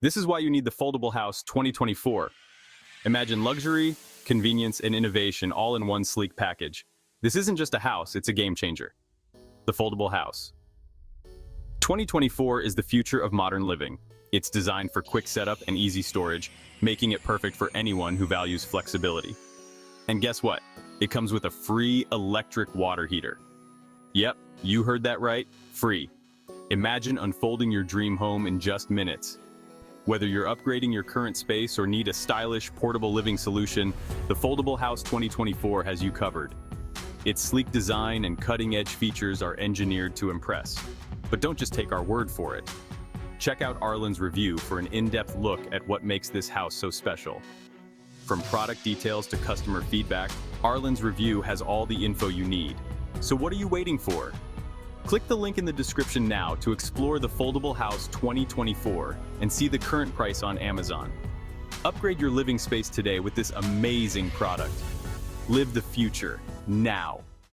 This is why you need the Foldable House 2024. Imagine luxury, convenience, and innovation all in one sleek package. This isn't just a house, it's a game changer. The Foldable House 2024 is the future of modern living. It's designed for quick setup and easy storage, making it perfect for anyone who values flexibility. And guess what? It comes with a free electric water heater. Yep, you heard that right, free. Imagine unfolding your dream home in just minutes. Whether you're upgrading your current space or need a stylish, portable living solution, the Foldable House 2024 has you covered. Its sleek design and cutting-edge features are engineered to impress. But don't just take our word for it. Check out Arlan's review for an in-depth look at what makes this house so special. From product details to customer feedback, Arlan's review has all the info you need. So what are you waiting for? Click the link in the description now to explore the Foldable House 2024 and see the current price on Amazon. Upgrade your living space today with this amazing product. Live the future, now.